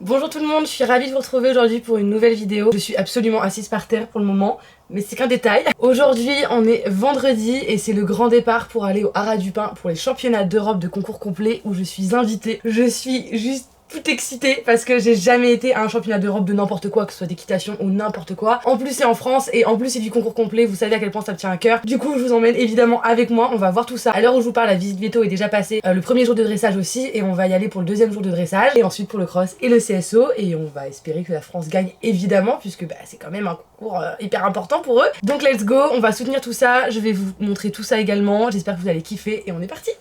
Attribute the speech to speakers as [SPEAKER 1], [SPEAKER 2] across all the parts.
[SPEAKER 1] Bonjour tout le monde, je suis ravie de vous retrouver aujourd'hui pour une nouvelle vidéo. Je suis absolument assise par terre pour le moment, mais c'est qu'un détail. Aujourd'hui on est vendredi et c'est le grand départ pour aller au Haras du Pin pour les championnats d'Europe de concours complet où je suis invitée. Je suis juste toute excitée parce que j'ai jamais été à un championnat d'Europe de n'importe quoi, que ce soit d'équitation ou n'importe quoi. En plus c'est en France et en plus c'est du concours complet, vous savez à quel point ça me tient à cœur. Du coup je vous emmène évidemment avec moi, on va voir tout ça. À l'heure où je vous parle, la visite veto est déjà passée, le premier jour de dressage aussi, et on va y aller pour le deuxième jour de dressage et ensuite pour le cross et le CSO, et on va espérer que la France gagne évidemment puisque c'est quand même un concours hyper important pour eux. Donc let's go, on va soutenir tout ça, je vais vous montrer tout ça également, j'espère que vous allez kiffer et on est parti.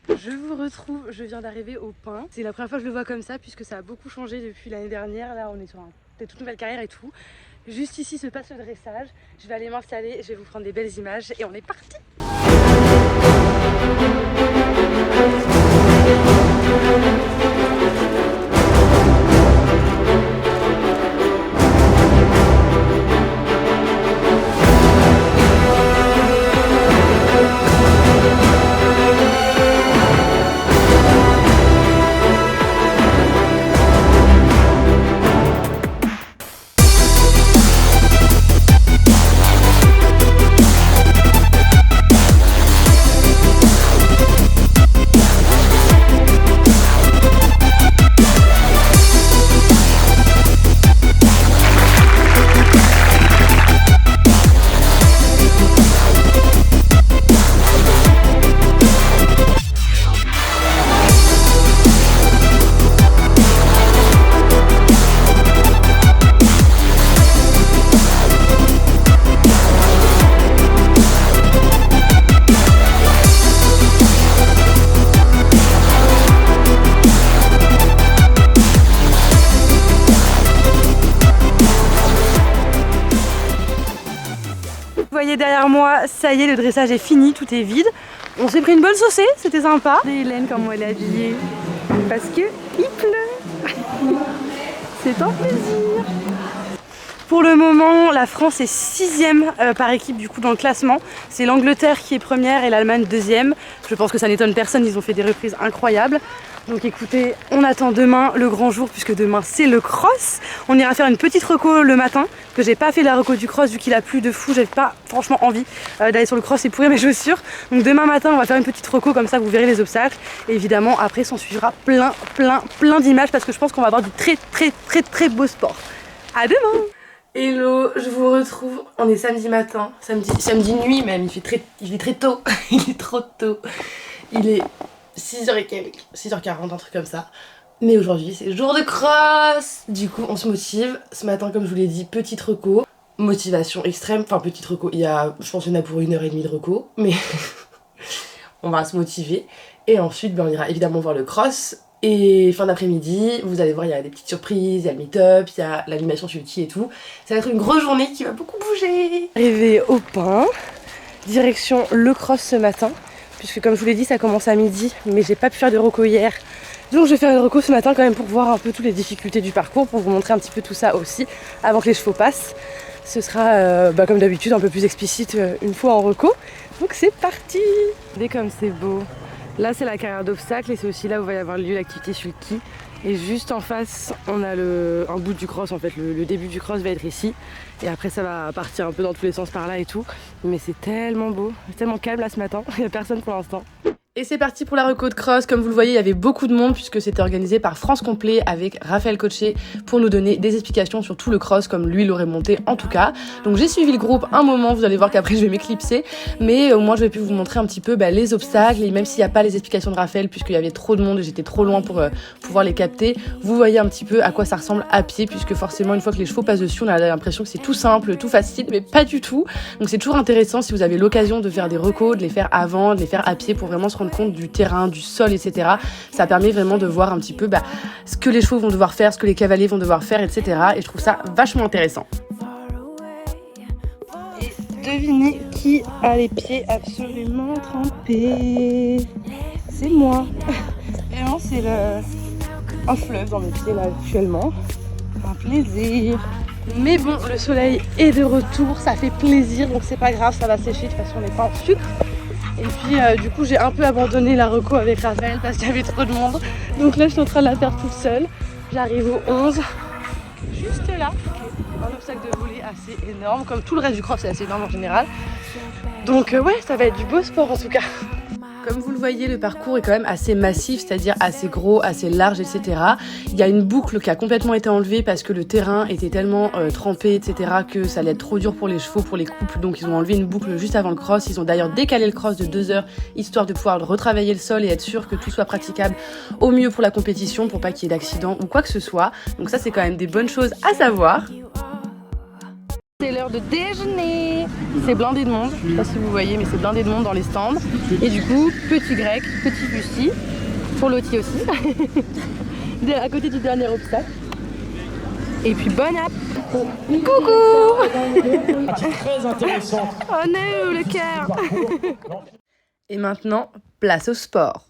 [SPEAKER 1] Je vous retrouve, je viens d'arriver au Pin. C'est la première fois que je le vois comme ça puisque ça a beaucoup changé depuis l'année dernière. Là on est sur une toute nouvelle carrière et tout. Juste ici se passe le dressage. Je vais aller m'installer, je vais vous prendre des belles images et on est parti. Vous voyez derrière moi, ça y est, le dressage est fini, tout est vide. On s'est pris une bonne saucée, c'était sympa. Et Hélène, comment elle est habillée parce que il pleut. C'est un plaisir. Pour le moment, la France est 6ème par équipe du coup dans le classement. C'est l'Angleterre qui est première et l'Allemagne 2ème. Je pense que ça n'étonne personne, ils ont fait des reprises incroyables. Donc écoutez, on attend demain le grand jour puisque demain c'est le cross. On ira faire une petite reco le matin, parce que j'ai pas fait la reco du cross vu qu'il a plu de fou. J'ai pas franchement envie d'aller sur le cross et pourrir mes chaussures. Donc demain matin on va faire une petite reco, comme ça vous verrez les obstacles. Et évidemment après s'en suivra plein d'images parce que je pense qu'on va avoir du très beau sport. À demain. Hello, je vous retrouve, on est samedi matin, samedi nuit même, il est très tôt, il est trop tôt. Il est 6h et quelques, 6h40, un truc comme ça. Mais aujourd'hui c'est jour de cross. Du coup on se motive, ce matin comme je vous l'ai dit, petite reco. Motivation extrême, enfin petite reco, je pense qu'il y en a pour 1h30 de reco, mais on va se motiver. Et ensuite on ira évidemment voir le cross. Et fin d'après-midi, vous allez voir, il y a des petites surprises, il y a le meet-up, il y a l'animation sur Yuki et tout. Ça va être une grosse journée qui va beaucoup bouger. Arrivé au Pin, direction le cross ce matin, puisque comme je vous l'ai dit, ça commence à midi, mais j'ai pas pu faire de reco hier. Donc je vais faire une reco ce matin quand même pour voir un peu toutes les difficultés du parcours, pour vous montrer un petit peu tout ça aussi, avant que les chevaux passent. Ce sera comme d'habitude un peu plus explicite une fois en reco. Donc c'est parti. Regardez comme c'est beau. Là c'est la carrière d'obstacles et c'est aussi là où va y avoir lieu l'activité sulky. Et juste en face on a un bout du cross en fait, le début du cross va être ici. Et après ça va partir un peu dans tous les sens par là et tout. Mais c'est tellement beau, c'est tellement calme là ce matin, il n'y a personne pour l'instant. Et c'est parti pour la reco de cross. Comme vous le voyez, il y avait beaucoup de monde puisque c'était organisé par France Complet avec Raphaël Cocher pour nous donner des explications sur tout le cross comme lui l'aurait monté en tout cas. Donc j'ai suivi le groupe un moment, vous allez voir qu'après je vais m'éclipser, mais au moins je vais pu vous montrer un petit peu les obstacles, et même s'il n'y a pas les explications de Raphaël puisqu'il y avait trop de monde et j'étais trop loin pour pouvoir les capter, vous voyez un petit peu à quoi ça ressemble à pied, puisque forcément une fois que les chevaux passent dessus on a l'impression que c'est tout simple, tout facile, mais pas du tout. Donc c'est toujours intéressant si vous avez l'occasion de faire des recos, de les faire avant, de les faire à pied pour vraiment se rendre compte du terrain, du sol, etc. Ça permet vraiment de voir un petit peu ce que les chevaux vont devoir faire, ce que les cavaliers vont devoir faire, etc. Et je trouve ça vachement intéressant. Et devinez qui a les pieds absolument trempés? C'est moi. Vraiment, c'est un fleuve dans mes pieds là actuellement. Un plaisir. Mais bon, le soleil est de retour, ça fait plaisir, donc c'est pas grave, ça va sécher, de toute façon on n'est pas en sucre. Et puis du coup j'ai un peu abandonné la reco avec Raphaël parce qu'il y avait trop de monde. Donc là je suis en train de la faire toute seule. J'arrive au 11, juste là. Un obstacle de volée assez énorme, comme tout le reste du cross, c'est assez énorme en général. Donc ouais, ça va être du beau sport en tout cas. Comme vous le voyez, le parcours est quand même assez massif, c'est-à-dire assez gros, assez large, etc. Il y a une boucle qui a complètement été enlevée parce que le terrain était tellement trempé, etc. que ça allait être trop dur pour les chevaux, pour les couples. Donc ils ont enlevé une boucle juste avant le cross. Ils ont d'ailleurs décalé le cross de 2 heures, histoire de pouvoir retravailler le sol et être sûr que tout soit praticable au mieux pour la compétition, pour pas qu'il y ait d'accident ou quoi que ce soit. Donc ça, c'est quand même des bonnes choses à savoir. C'est l'heure de déjeuner. C'est blindé de monde, je sais pas si vous voyez, mais c'est blindé de monde dans les stands. Et du coup, petit grec, petit fusti, pour Lottie aussi, à côté du dernier obstacle. Et puis bon app. Coucou.
[SPEAKER 2] Très intéressant.
[SPEAKER 1] Oh non, le cœur. Et maintenant, place au sport.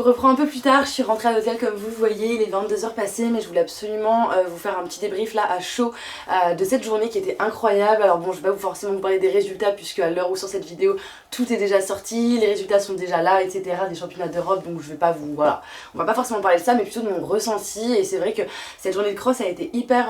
[SPEAKER 1] reprends un peu plus tard, je suis rentrée à l'hôtel comme vous le voyez, il est 22h passées, mais je voulais absolument vous faire un petit débrief là à chaud de cette journée qui était incroyable. Alors bon, je vais pas forcément vous parler des résultats puisque à l'heure où sort cette vidéo, tout est déjà sorti, les résultats sont déjà là, etc. des championnats d'Europe, donc je vais pas vous... voilà, on va pas forcément parler de ça, mais plutôt de mon ressenti. Et c'est vrai que cette journée de cross a été hyper...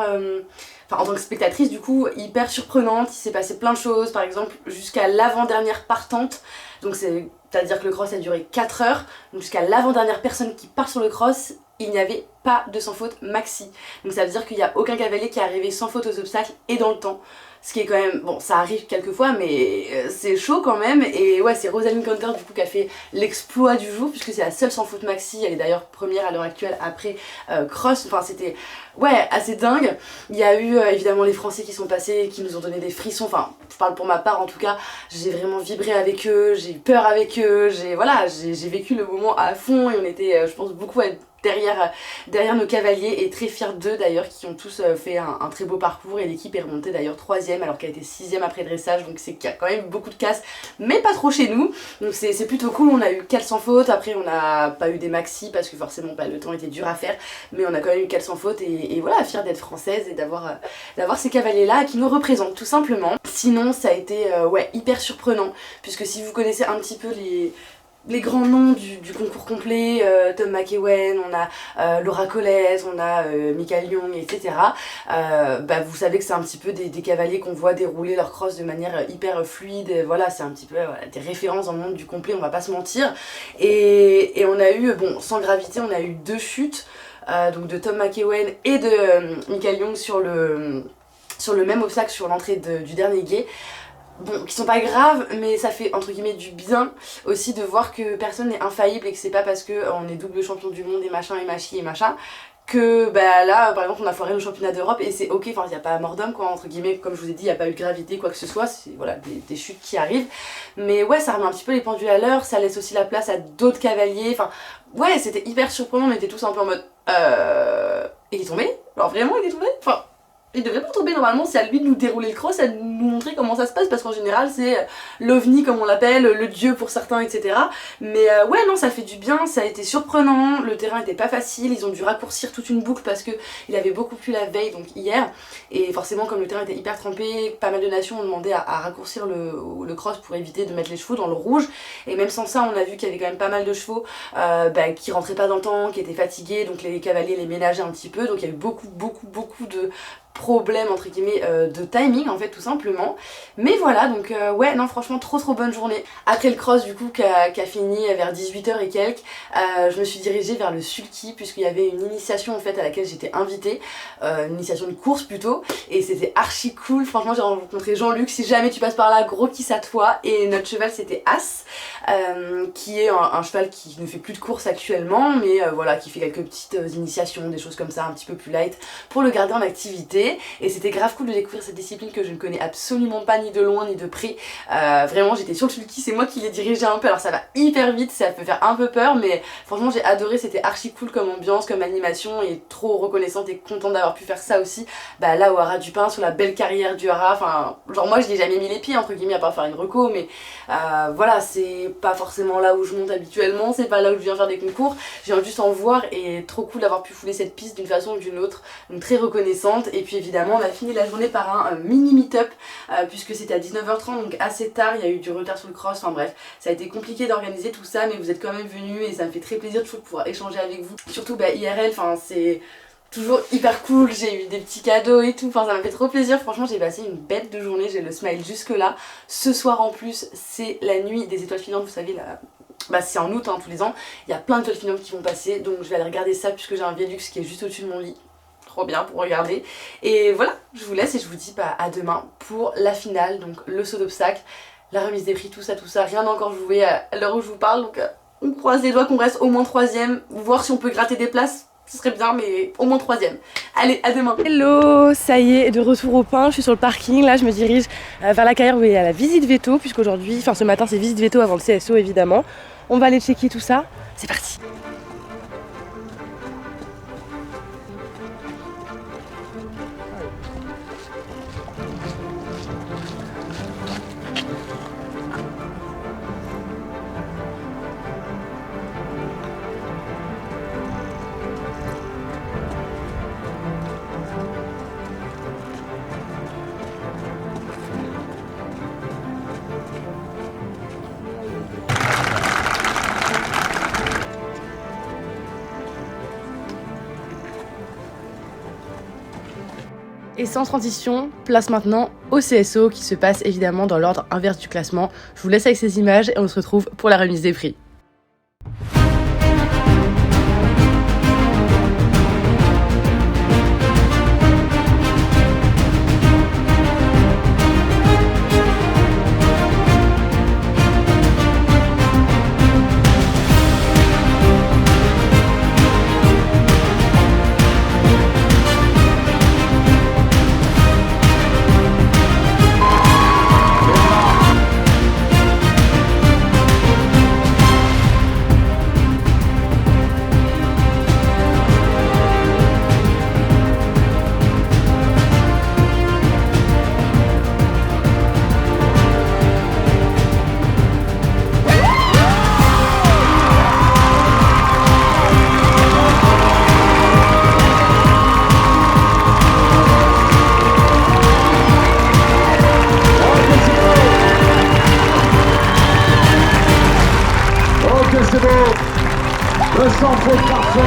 [SPEAKER 1] Enfin, en tant que spectatrice, du coup, hyper surprenante. Il s'est passé plein de choses, par exemple, jusqu'à l'avant-dernière partante. Donc, c'est-à-dire que le cross a duré 4 heures. Donc, jusqu'à l'avant-dernière personne qui part sur le cross, il n'y avait pas de sans faute maxi. Donc, ça veut dire qu'il n'y a aucun cavalier qui est arrivé sans faute aux obstacles et dans le temps. Ce qui est quand même, bon, ça arrive quelques fois, mais c'est chaud quand même. Et ouais, c'est Rosalind Kanter du coup qui a fait l'exploit du jour, puisque c'est la seule sans faute maxi. Elle est d'ailleurs première à l'heure actuelle après Cross. Enfin, c'était, ouais, assez dingue. Il y a eu évidemment les Français qui sont passés, qui nous ont donné des frissons. Enfin, je parle pour ma part en tout cas. J'ai vraiment vibré avec eux, j'ai eu peur avec eux. J'ai vécu le moment à fond et on était, je pense, beaucoup à être derrière nos cavaliers et très fiers d'eux d'ailleurs, qui ont tous fait un très beau parcours. Et l'équipe est remontée d'ailleurs 3ème alors qu'elle était 6ème après dressage, donc c'est qu'il y a quand même beaucoup de casse, mais pas trop chez nous, donc c'est plutôt cool. On a eu 4 sans faute, après on n'a pas eu des maxi parce que forcément le temps était dur à faire, mais on a quand même eu 4 sans faute et voilà, fière d'être française et d'avoir ces cavaliers là qui nous représentent tout simplement. Sinon ça a été ouais, hyper surprenant, puisque si vous connaissez un petit peu les grands noms du concours complet, Tom McEwen, on a Laura Colette, on a Michael Young, etc. Bah vous savez que c'est un petit peu des cavaliers qu'on voit dérouler leur cross de manière hyper fluide. Voilà, c'est un petit peu voilà, des références dans le monde du complet, on va pas se mentir. Et on a eu, bon, sans gravité, on a eu 2 chutes, donc de Tom McEwen et de Michael Young sur le même obstacle sur l'entrée du dernier gué. Bon, qui sont pas graves, mais ça fait entre guillemets du bien aussi de voir que personne n'est infaillible et que c'est pas parce qu'on est double champion du monde et machin que bah là par exemple on a foiré le championnat d'Europe et c'est ok, enfin il n'y a pas mort d'homme quoi entre guillemets, comme je vous ai dit il n'y a pas eu de gravité quoi que ce soit, c'est voilà des chutes qui arrivent, mais ouais ça remet un petit peu les pendules à l'heure, ça laisse aussi la place à d'autres cavaliers, enfin ouais c'était hyper surprenant, on était tous un peu en mode il est tombé, alors vraiment il est tombé, enfin il devrait pas tomber normalement, c'est à lui de nous dérouler le cross, à nous montrer comment ça se passe parce qu'en général c'est l'ovni comme on l'appelle, le dieu pour certains etc. Mais ouais non ça fait du bien, ça a été surprenant, le terrain était pas facile, ils ont dû raccourcir toute une boucle parce que il avait beaucoup plu la veille donc hier et forcément comme le terrain était hyper trempé, pas mal de nations ont demandé à raccourcir le cross pour éviter de mettre les chevaux dans le rouge et même sans ça on a vu qu'il y avait quand même pas mal de chevaux qui rentraient pas dans le temps, qui étaient fatigués donc les cavaliers les ménageaient un petit peu donc il y a eu beaucoup de problème entre guillemets de timing en fait tout simplement, mais voilà donc ouais non franchement trop bonne journée. Après le cross du coup qui a fini vers 18h et quelques, je me suis dirigée vers le sulky puisqu'il y avait une initiation en fait à laquelle j'étais invitée, une initiation de course plutôt et c'était archi cool, franchement j'ai rencontré Jean-Luc, si jamais tu passes par là gros kiss à toi, et notre cheval c'était As qui est un cheval qui ne fait plus de course actuellement mais voilà qui fait quelques petites initiations, des choses comme ça un petit peu plus light pour le garder en activité. Et c'était grave cool de découvrir cette discipline que je ne connais absolument pas ni de loin ni de près. Vraiment j'étais sur le sulky, c'est moi qui l'ai dirigé un peu, alors ça va hyper vite, ça peut faire un peu peur mais franchement j'ai adoré, c'était archi cool comme ambiance, comme animation et trop reconnaissante et contente d'avoir pu faire ça aussi là au Haras du Pin, sur la belle carrière du Haras, enfin genre moi je n'ai jamais mis les pieds entre guillemets à part faire une reco mais voilà c'est pas forcément là où je monte habituellement, c'est pas là où je viens faire des concours, je viens juste en voir et trop cool d'avoir pu fouler cette piste d'une façon ou d'une autre, donc très reconnaissante. Et puis évidemment on a fini la journée par un mini meet-up puisque c'était à 19h30 donc assez tard, il y a eu du retard sur le cross, enfin bref ça a été compliqué d'organiser tout ça mais vous êtes quand même venus et ça me fait très plaisir de pouvoir échanger avec vous, surtout IRL, enfin c'est toujours hyper cool, j'ai eu des petits cadeaux et tout, enfin ça m'a fait trop plaisir, franchement j'ai passé une bête de journée, j'ai le smile jusque là. Ce soir en plus c'est la nuit des étoiles filantes, vous savez la... c'est en août tous les ans, il y a plein d'étoiles filantes qui vont passer donc je vais aller regarder ça puisque j'ai un Velux qui est juste au-dessus de mon lit. Trop bien pour regarder. Et voilà, je vous laisse et je vous dis à demain pour la finale, donc le saut d'obstacle, la remise des prix, tout ça, rien n'a encore joué à l'heure où je vous parle, donc on croise les doigts qu'on reste au moins 3ème, voir si on peut gratter des places, ce serait bien, mais au moins 3ème. Allez, à demain. Hello, ça y est, de retour au Pin, je suis sur le parking, là je me dirige vers la carrière où il y a la visite veto, puisqu'aujourd'hui, enfin ce matin c'est visite veto avant le CSO évidemment. On va aller checker tout ça, c'est parti. Et sans transition, place maintenant au CSO qui se passe évidemment dans l'ordre inverse du classement. Je vous laisse avec ces images et on se retrouve pour la remise des prix.
[SPEAKER 2] C'est beau, le centre est parfait.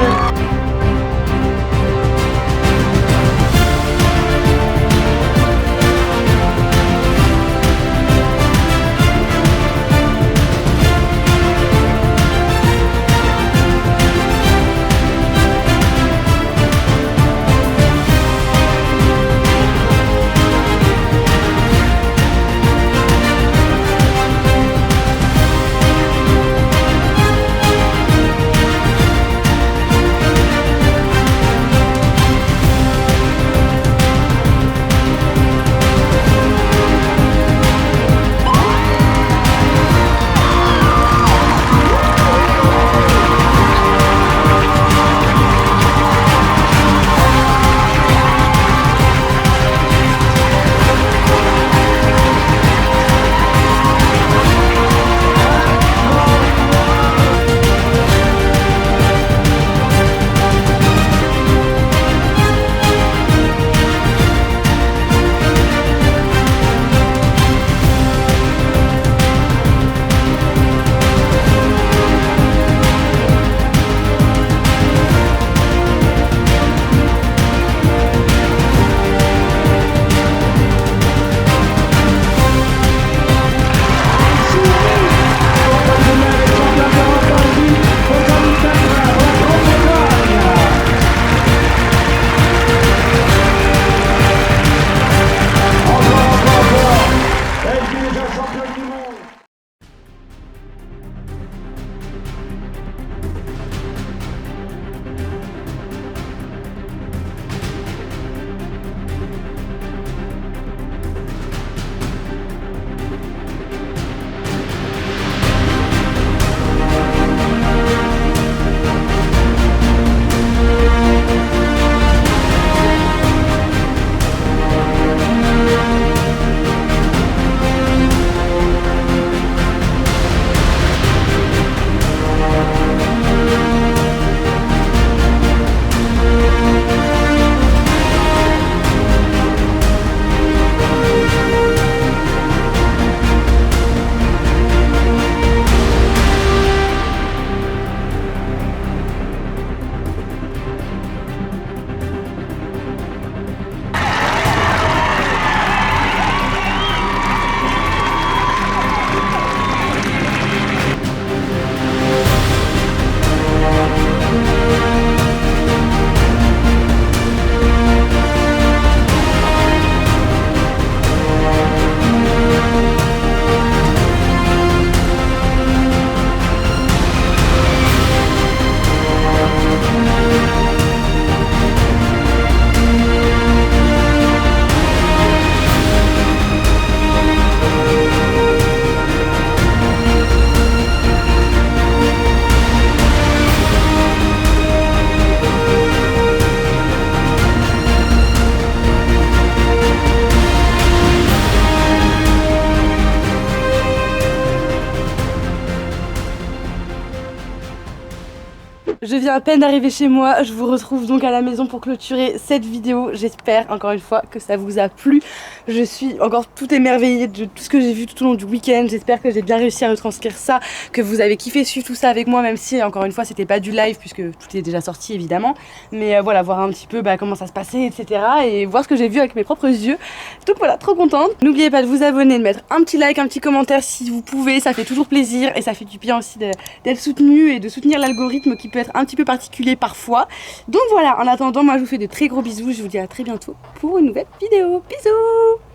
[SPEAKER 1] Je viens à peine d'arriver chez moi, je vous retrouve donc à la maison pour clôturer cette vidéo. J'espère encore une fois que ça vous a plu. Je suis encore tout émerveillée de tout ce que j'ai vu tout au long du week-end. J'espère que j'ai bien réussi à retranscrire ça, que vous avez kiffé suivre tout ça avec moi, même si encore une fois c'était pas du live puisque tout est déjà sorti évidemment. Mais voilà, voir un petit peu comment ça se passait, etc. et voir ce que j'ai vu avec mes propres yeux. Donc voilà, trop contente. N'oubliez pas de vous abonner, de mettre un petit like, un petit commentaire si vous pouvez, ça fait toujours plaisir et ça fait du bien aussi d'être soutenu et de soutenir l'algorithme qui peut être un petit peu particulier parfois. Donc voilà, en attendant, moi je vous fais de très gros bisous, je vous dis à très bientôt pour une nouvelle vidéo. Bisous!